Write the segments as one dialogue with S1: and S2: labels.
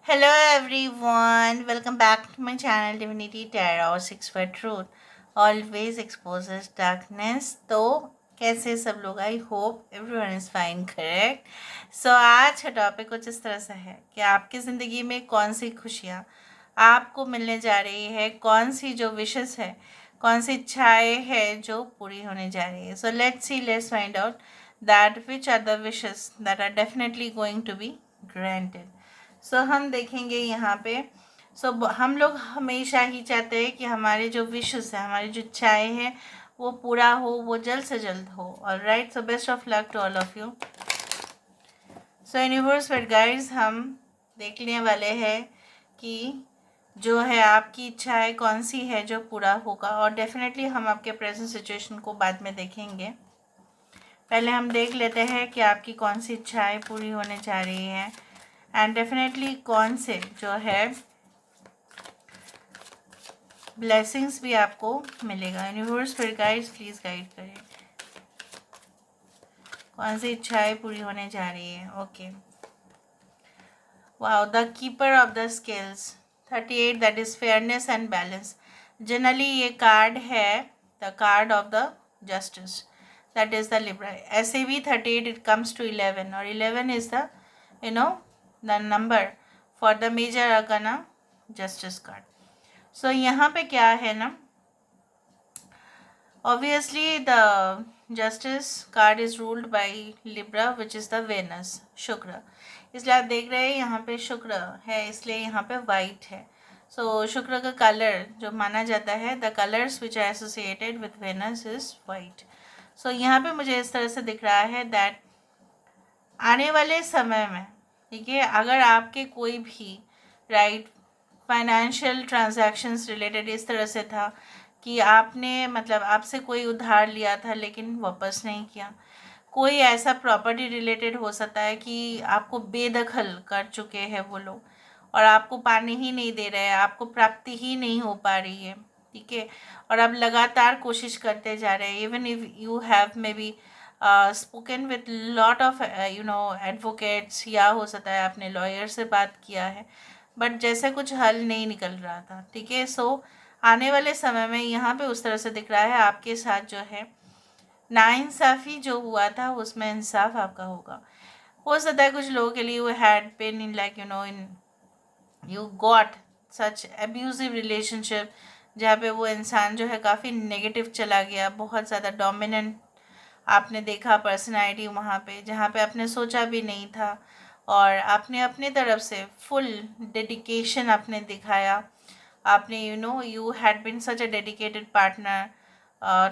S1: Hello everyone, welcome back to my channel Divinity Tarot 6 for Truth. Always exposes darkness. तो कैसे सब लोग? I hope everyone is fine, correct? So आज का topic कुछ इस तरह से है कि आपकी ज़िंदगी में कौन सी खुशियाँ आपको मिलने जा रही है, कौन सी जो विशेस है, कौन सी इच्छाएं हैं जो पूरी होने जा रही है. So let's find out that which are the wishes that are definitely going to be granted. So हम देखेंगे यहाँ पे. हम लोग हमेशा ही चाहते हैं कि हमारे जो विशेस है, हमारी जो इच्छाएं हैं वो पूरा हो, वो जल्द से जल्द हो. Alright, so best of luck to all of you. So universe but guides, हम देखने वाले हैं कि जो है आपकी इच्छाएं कौन सी है जो पूरा होगा. और डेफिनेटली हम आपके प्रेजेंट सिचुएशन को बाद में देखेंगे. पहले हम देख लेते हैं कि आपकी कौन सी इच्छाएं पूरी होने जा रही है एंड डेफिनेटली कौन से जो है ब्लेसिंग्स भी आपको मिलेगा. यूनिवर्स फिर गाइड्स प्लीज़ गाइड करें, कौन सी इच्छाएं पूरी होने जा रही है. Okay, wow, the keeper of the scales 38, that is fairness and balance. Generally ये कार्ड है the card of the justice, that is the Libra. ऐसे भी 38 इट कम्स टू 11 और 11 is the you know the number for the major arcana justice card. So यहाँ पे क्या है ना, obviously the justice card is ruled by Libra which is the Venus, शुक्र. इसलिए आप देख रहे हैं यहाँ पे शुक्र है, इसलिए यहाँ पे वाइट है. सो शुक्र का कलर जो माना जाता है, the colours which are associated with Venus is white. So यहाँ पे मुझे इस तरह से दिख रहा है दैट आने वाले समय में, ठीक है, अगर आपके कोई भी राइट फाइनेंशियल ट्रांजैक्शंस रिलेटेड इस तरह से था कि आपने मतलब आपसे कोई उधार लिया था लेकिन वापस नहीं किया, कोई ऐसा प्रॉपर्टी रिलेटेड हो सकता है कि आपको बेदखल कर चुके हैं वो लोग और आपको पानी ही नहीं दे रहे हैं, आपको प्राप्ति ही नहीं हो पा रही है, ठीक है, और आप लगातार कोशिश करते जा रहे हैं. Even if you have may be spoken with lot of advocates, या हो सकता है आपने लॉयर से बात किया है, बट जैसे कुछ हल नहीं निकल रहा था, ठीक है. सो आने वाले समय में यहाँ पे उस तरह से दिख रहा है आपके साथ जो है नाइंसाफ़ी जो हुआ था उसमें इंसाफ आपका होगा. हो सकता है कुछ लोगों के लिए वो had been in like in you got such abusive relationship जहाँ पे वो इंसान जो है काफ़ी नेगेटिव चला गया, बहुत ज़्यादा डोमिनेंट आपने देखा पर्सनालिटी वहाँ पे, जहाँ पे आपने सोचा भी नहीं था और आपने अपनी तरफ से फुल डेडिकेशन आपने दिखाया. आपने you had been such a dedicated partner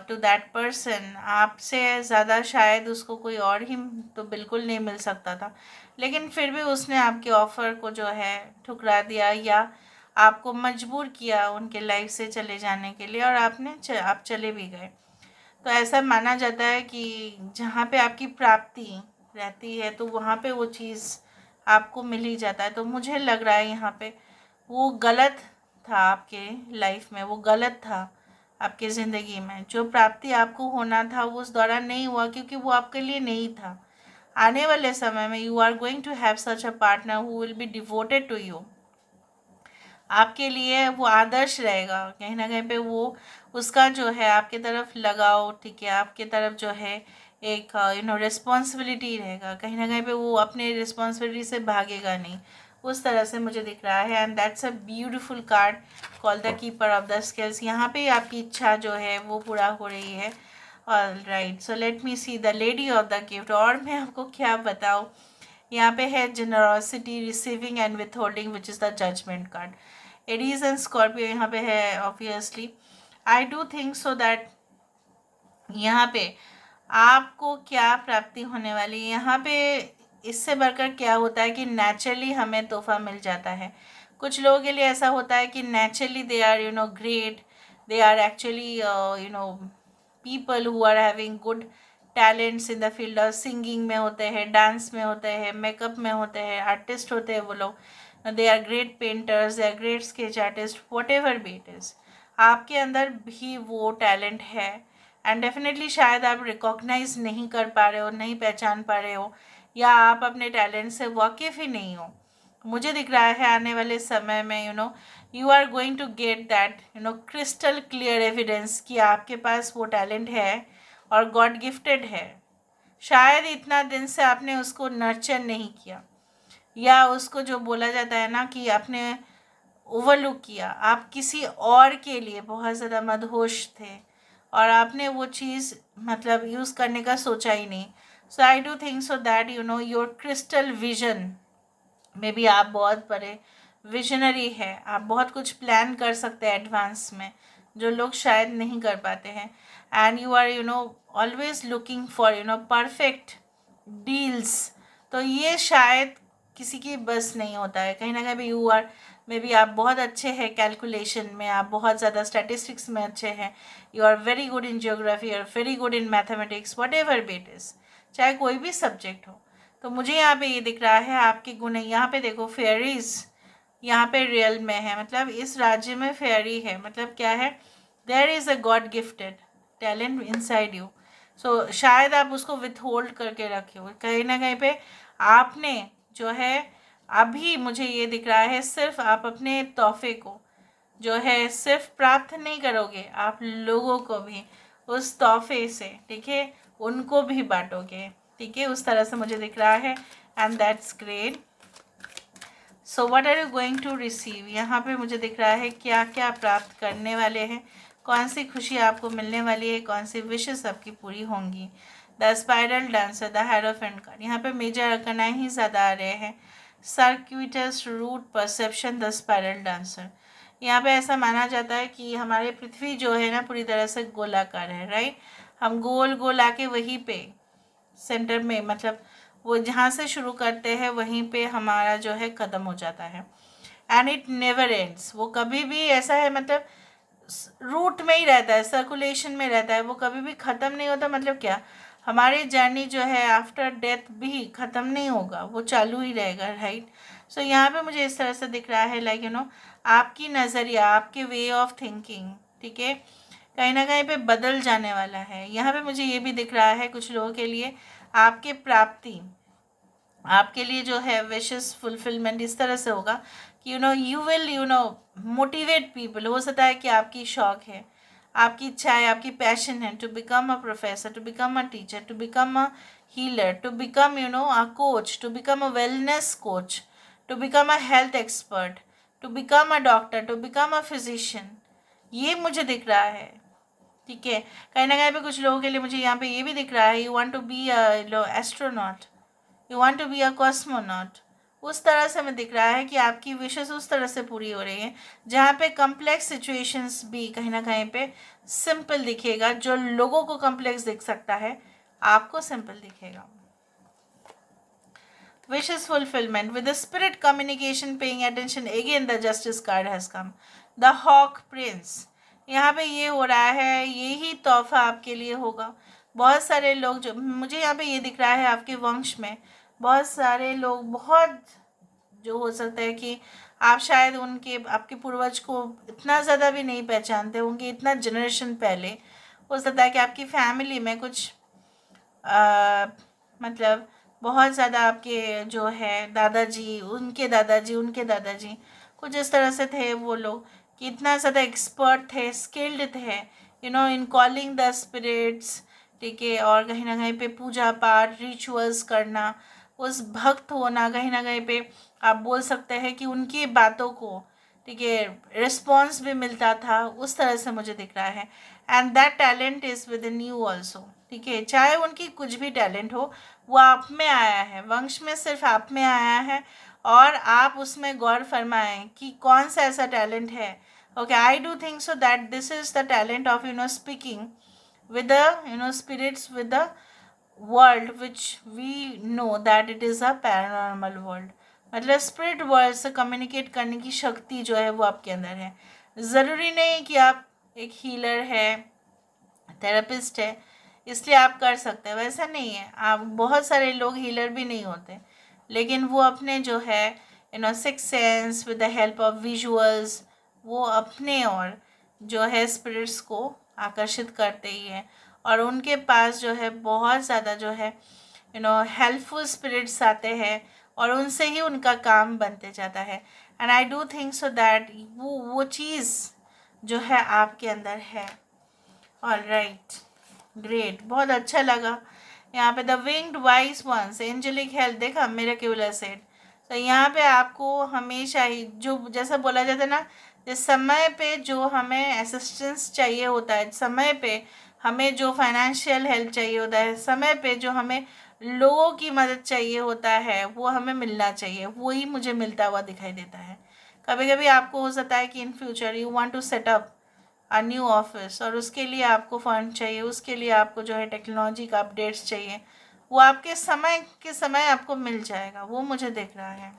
S1: to that person. आपसे ज़्यादा शायद उसको कोई और ही तो बिल्कुल नहीं मिल सकता था, लेकिन फिर भी उसने आपके ऑफ़र को जो है ठुकरा दिया या आपको मजबूर किया उनके लाइफ से चले जाने के लिए और आप चले भी गए. तो ऐसा माना जाता है कि जहाँ पे आपकी प्राप्ति रहती है तो वहाँ पे वो चीज़ आपको मिल ही जाता है. तो मुझे लग रहा है यहाँ पे वो गलत था आपके लाइफ में, वो गलत था आपकी ज़िंदगी में. जो प्राप्ति आपको होना था वो उस दौरान नहीं हुआ क्योंकि वो आपके लिए नहीं था. आने वाले समय में you are going to have such a partner who will be devoted to you. आपके लिए वो आदर्श रहेगा कहीं ना कहीं पे. वो उसका जो है आपके तरफ लगाव, ठीक है, आपके तरफ जो है एक रिस्पॉन्सिबिलिटी रहेगा कहीं ना कहीं पे. वो अपने रिस्पॉन्सिबिलिटी से भागेगा नहीं, उस तरह से मुझे दिख रहा है. And that's a beautiful card call the keeper of the scales. यहाँ पे आपकी इच्छा जो है वो पूरा हो रही है. Right, so let me see the lady of the gift. और मैं आपको क्या बताऊँ, यहाँ पे है generosity, receiving and withholding which is the judgement card. Aries and Scorpio यहाँ पे है. Obviously I do think so that यहाँ पे आपको क्या प्राप्ति होने वाली है. यहाँ पे इससे बढ़कर क्या होता है कि नेचुरली हमें तोहफा मिल जाता है. कुछ लोगों के लिए ऐसा होता है कि naturally they are great, they are actually people who are having good talents in the field of singing में होते हैं, डांस में होते हैं, मेकअप में होते हैं, आर्टिस्ट होते हैं वो लोग. They are great painters, they are great sketch artist, whatever be it is. आपके अंदर भी वो टैलेंट है एंड डेफिनेटली शायद आप रिकॉग्नाइज नहीं कर पा रहे हो, नहीं पहचान पा रहे हो, या आप अपने टैलेंट से वाकिफ़ ही नहीं हो. मुझे दिख रहा है आने वाले समय में you are going to get that crystal clear evidence कि आपके पास वो टैलेंट है और गॉड गिफ्टेड है। शायद इतना दिन से आपने उसको नर्चर नहीं किया, या उसको जो बोला जाता है ना कि आपने ओवरलुक किया, आप किसी और के लिए बहुत ज़्यादा मदहोश थे और आपने वो चीज़ मतलब यूज़ करने का सोचा ही नहीं। So I do think so that your crystal vision में भी आप बहुत बड़े विजनरी है, आप बहुत कुछ प्लान कर सकते हैं एडवांस में जो लोग शायद नहीं कर पाते हैं। And you are always looking for perfect deals. तो ये शायद किसी की बस नहीं होता है, कहीं ना कहीं भी यू आर मे बी आप बहुत अच्छे हैं कैलकुलेशन में, आप बहुत ज़्यादा स्टैटिस्टिक्स में अच्छे हैं, you are very good in geography और very good in mathematics, whatever bet is, चाहे कोई भी सब्जेक्ट हो। तो मुझे यहाँ पे ये दिख रहा है आपके गुण है। यहाँ पे देखो फेयरीज यहाँ पे रियल में है, मतलब इस राज्य में फेयरी है, मतलब क्या है, there is a God gifted talent inside you. So शायद आप उसको विथ होल्ड करके रखे हो कहीं ना कहीं पे, आपने जो है अभी मुझे ये दिख रहा है सिर्फ आप अपने तोहफे को जो है सिर्फ प्राप्त नहीं करोगे, आप लोगों को भी उस तोहफे से, ठीक है, उनको भी बांटोगे, ठीक है, उस तरह से मुझे दिख रहा है। And that's great. So what are you going to receive, यहाँ पे मुझे दिख रहा है क्या क्या प्राप्त करने वाले हैं, कौन सी खुशी आपको मिलने वाली है, कौन सी विशेष आपकी पूरी होंगी। The spiral dancer, the hierophant card, यहाँ पे मेजर अरकाना ही ज़्यादा आ रहे हैं। Circuitous route perception, the spiral dancer, यहाँ पे ऐसा माना जाता है कि हमारे पृथ्वी जो है ना पूरी तरह से गोलाकार है, राइट, हम गोल गोल आके वहीं पे सेंटर में, मतलब वो जहाँ से शुरू करते हैं वहीं पे हमारा जो है ख़त्म हो जाता है। एंड इट नेवर एंड्स, वो कभी भी ऐसा है, मतलब रूट में ही रहता है, सर्कुलेशन में रहता है, वो कभी भी ख़त्म नहीं होता। मतलब क्या, हमारी जर्नी जो है आफ्टर डेथ भी ख़त्म नहीं होगा, वो चालू ही रहेगा, राइट। सो यहाँ पे मुझे इस तरह से दिख रहा है लाइक आपकी नज़रिया, आपके वे ऑफ थिंकिंग, ठीक है, कहीं ना कहीं पे बदल जाने वाला है। यहाँ पे मुझे ये भी दिख रहा है कुछ लोगों के लिए आपके प्राप्ति, आपके लिए जो है विशेस फुलफिलमेंट इस तरह से होगा कि यू विल मोटिवेट पीपल। हो सकता है कि आपकी शौक है, आपकी इच्छा है, आपकी पैशन है to become a professor, to become a teacher, to become a healer, to become a coach, to become a wellness coach, to become a health expert, to become a doctor, to become a physician. ये मुझे दिख रहा है, ठीक है। कहीं ना कहीं पे कुछ लोगों के लिए मुझे यहाँ पे ये भी दिख रहा है, you want to be astronaut, you want to be a cosmonaut. उस तरह से हमें दिख रहा है कि आपकी विशेष उस तरह से पूरी हो रही है जहाँ पे कम्प्लेक्स सिचुएशंस भी कहीं ना कहीं पे सिंपल दिखेगा। जो लोगों को कम्प्लेक्स दिख सकता है आपको सिंपल दिखेगा। Wishes fulfillment. With the spirit communication paying attention, again the justice card has come. The hawk prince. यहाँ पे ये हो रहा है, यही तोहफा आपके लिए होगा। बहुत सारे लोग, जो मुझे यहाँ पे ये दिख रहा है आपके वंश में बहुत सारे लोग, बहुत जो हो सकता है कि आप शायद उनके आपके पूर्वज को इतना ज़्यादा भी नहीं पहचानते होंगे, इतना जनरेशन पहले। हो सकता है कि आपकी फैमिली में कुछ मतलब बहुत ज़्यादा आपके जो है दादाजी, उनके दादाजी कुछ इस तरह से थे वो लोग कि इतना ज़्यादा एक्सपर्ट थे, स्किल्ड थे इन कॉलिंग द स्पिरिट्स, ठीक है, और कहीं ना कहीं पे पूजा पाठ रिचुअल्स करना, उस भक्त होना, कहीं ना कहीं पे आप बोल सकते हैं कि उनकी बातों को, ठीक है, रिस्पॉन्स भी मिलता था। उस तरह से मुझे दिख रहा है। And that talent is with in you also, ठीक है, चाहे उनकी कुछ भी टैलेंट हो वो आप में आया है, वंश में सिर्फ आप में आया है, और आप उसमें गौर फरमाएं कि कौन सा ऐसा टैलेंट है। Okay, I do think so that this is the talent of speaking with the spirits, with the world which we know that it is a paranormal world। मतलब स्पिरिट वर्ल्ड से कम्युनिकेट करने की शक्ति जो है वो आपके अंदर है। ज़रूरी नहीं कि आप एक हीलर है, थेरेपिस्ट है, इसलिए आप कर सकते हैं, वैसा नहीं है। आप बहुत सारे लोग हीलर भी नहीं होते, लेकिन वो अपने जो है six sense with the help of visuals वो अपने और जो है स्पिरिट्स को आकर्षित करते ही है। और उनके पास जो है बहुत ज़्यादा जो है हेल्पफुल स्पिरिट्स आते हैं, और उनसे ही उनका काम बनते जाता है। And I do think so that वो चीज़ जो है आपके अंदर है। ऑलराइट, ग्रेट, बहुत अच्छा लगा। यहाँ पे the winged wise ones angelic health, देखा मिरेक्युलर सेड। तो यहाँ पे आपको हमेशा ही जो जैसा बोला जाता है ना, जिस समय पे जो हमें असिस्टेंस चाहिए होता है, समय पे हमें जो फाइनेंशियल हेल्प चाहिए होता है, समय पे जो हमें लोगों की मदद चाहिए होता है, वो हमें मिलना चाहिए, वही मुझे मिलता हुआ दिखाई देता है। कभी कभी आपको हो सकता है कि in future you want to set up a new office, और उसके लिए आपको फंड चाहिए, उसके लिए आपको जो है टेक्नोलॉजी का अपडेट्स चाहिए, वो आपके समय के समय आपको मिल जाएगा, वो मुझे दिख रहा है।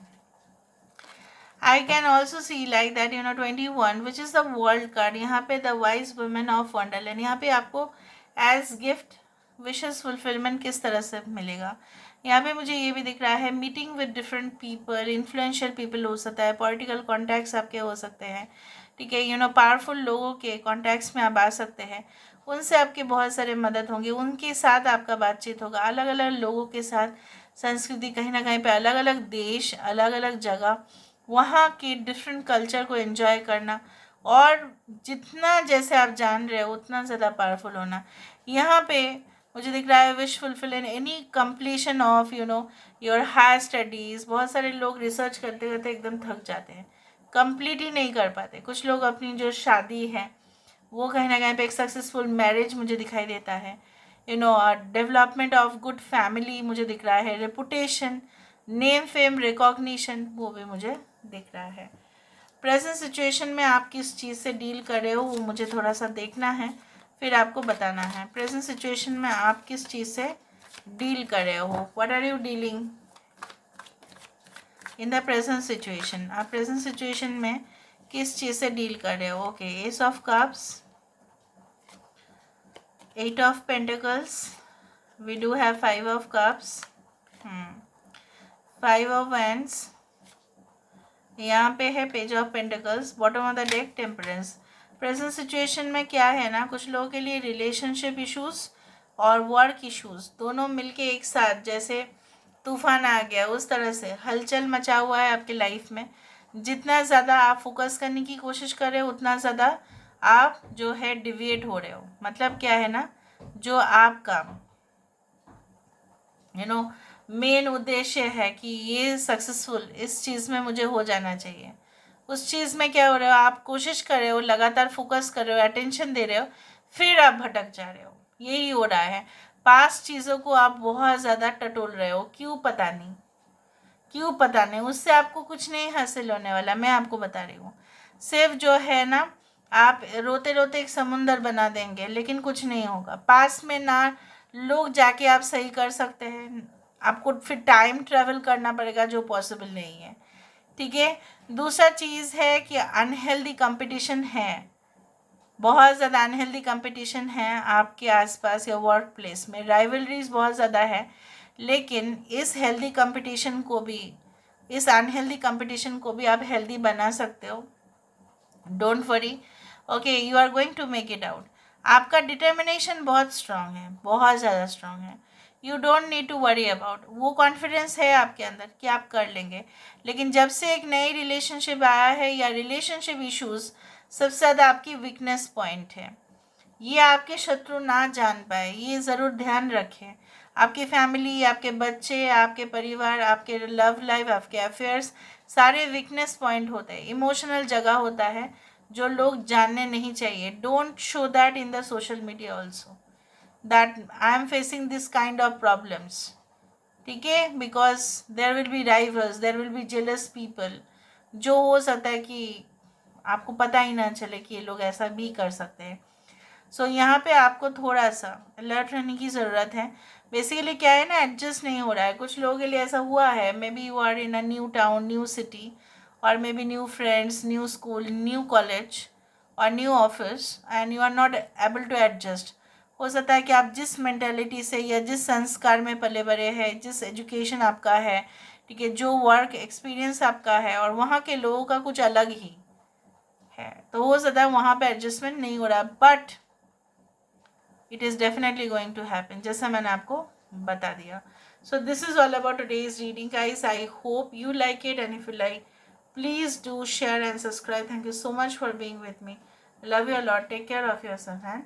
S1: I can also see like that 21 which is the world card, यहाँ पे the wise women of wonderland, यहाँ पे आपको as gift wishes fulfillment किस तरह से मिलेगा। यहाँ पे मुझे ये भी दिख रहा है meeting with different people, influential people हो सकता है, पॉलिटिकल कॉन्टैक्ट्स आपके हो सकते हैं, ठीक है, पावरफुल लोगों के कॉन्टैक्ट्स में आप आ सकते हैं, उनसे आपकी बहुत सारे मदद होंगी, उनके साथ आपका बातचीत होगा, अलग अलग लोगों के साथ, संस्कृति कहीं ना कहीं पे अलग अलग देश, अलग अलग जगह, वहाँ के डिफरेंट कल्चर को एंजॉय करना, और जितना जैसे आप जान रहे हो उतना ज़्यादा पावरफुल होना। यहाँ पे मुझे दिख रहा है wish fulfil in any completion of your higher studies. बहुत सारे लोग रिसर्च करते करते एकदम थक जाते हैं, कंप्लीट ही नहीं कर पाते। कुछ लोग अपनी जो शादी है वो कहीं ना कहीं पे एक सक्सेसफुल मैरिज मुझे दिखाई देता है, डेवलपमेंट ऑफ गुड फैमिली मुझे दिख रहा है, रेपुटेशन, नेम फेम रिकॉग्निशन, वो भी मुझे दिख रहा है। प्रेजेंट सिचुएशन में आप किस चीज़ से डील कर रहे हो वो मुझे थोड़ा सा देखना है, फिर आपको बताना है प्रेजेंट सिचुएशन में आप किस चीज़ से डील कर रहे हो, what are you dealing in the present situation. आप प्रेजेंट सिचुएशन में किस चीज़ से डील कर रहे हो। Okay, ace of cups, 8 of Pentacles, we do have 5 of Cups, 5 of Wands, यहाँ पे है page of pentacles, bottom of the deck temperance. Present situation में क्या है ना, कुछ लोगों के लिए रिलेशनशिप इश्यूज और वर्क इश्यूज दोनों मिलके एक साथ जैसे तूफान आ गया उस तरह से हलचल मचा हुआ है आपकी लाइफ में। जितना ज़्यादा आप फोकस करने की कोशिश कर रहे हो उतना ज़्यादा आप जो है डिविएट हो रहे हो। मतलब क्या है ना, जो आपका मेन उद्देश्य है कि ये सक्सेसफुल इस चीज़ में मुझे हो जाना चाहिए, उस चीज़ में क्या हो रहे हो, आप कोशिश कर रहे हो, लगातार फोकस कर रहे हो, अटेंशन दे रहे हो, फिर आप भटक जा रहे हो, यही हो रहा है। पास चीज़ों को आप बहुत ज़्यादा टटोल रहे हो, क्यों पता नहीं, क्यों पता नहीं, उससे आपको कुछ नहीं हासिल होने वाला, मैं आपको बता रही हूँ। सिर्फ जो है ना, आप रोते रोते एक समुंदर बना देंगे लेकिन कुछ नहीं होगा। पास में ना लोग जाके आप सही कर सकते हैं, आपको फिर टाइम ट्रेवल करना पड़ेगा जो पॉसिबल नहीं है, ठीक है। दूसरा चीज़ है कि अनहेल्दी कंपटीशन है, बहुत ज़्यादा अनहेल्दी कंपटीशन है आपके आसपास या वर्क प्लेस में, राइवलरीज बहुत ज़्यादा है। लेकिन इस हेल्दी कंपटीशन को भी, इस अनहेल्दी कंपटीशन को भी आप हेल्दी बना सकते हो। Don't worry, okay, you are going to make it out. आपका डिटर्मिनेशन बहुत स्ट्रांग है, बहुत ज़्यादा स्ट्रांग है। You don't need to worry about, वो कॉन्फिडेंस है आपके अंदर कि आप कर लेंगे। लेकिन जब से एक नई रिलेशनशिप आया है या रिलेशनशिप इश्यूज़ सबसे ज़्यादा आपकी वीकनेस पॉइंट है, ये आपके शत्रु ना जान पाए, ये ज़रूर ध्यान रखें। आपकी फैमिली, आपके बच्चे, आपके परिवार, आपके लव लाइफ, आपके अफेयर्स, सारे वीकनेस पॉइंट होते हैं, इमोशनल जगह होता है जो लोग जानने नहीं चाहिए। Don't show that in the social media also that I am facing this kind of problems, ठीक है, because there will be rivals, there will be jealous people, जो हो सकता है कि आपको पता ही ना चले कि ये लोग ऐसा भी कर सकते हैं। सो यहाँ पे आपको थोड़ा सा अलर्ट रहने की ज़रूरत है। बेसिकली क्या है ना, एडजस्ट नहीं हो रहा है, कुछ लोगों के लिए ऐसा हुआ है, maybe you are in a new town, new city, और maybe new friends, new school, new college और new office, and you are not able to adjust. हो सकता है कि आप जिस मेंटेलिटी से या जिस संस्कार में पले बड़े हैं, जिस एजुकेशन आपका है, ठीक है, जो वर्क एक्सपीरियंस आपका है, और वहाँ के लोगों का कुछ अलग ही है, तो हो सकता है वहाँ पे एडजस्टमेंट नहीं हो रहा, but it is definitely going to happen, जैसा मैंने आपको बता दिया। So this is all about today's reading, guys. I hope you like it, and if you like, please do share and subscribe. Thank you so much for being with me. I love you a lot. Take care of yourself, and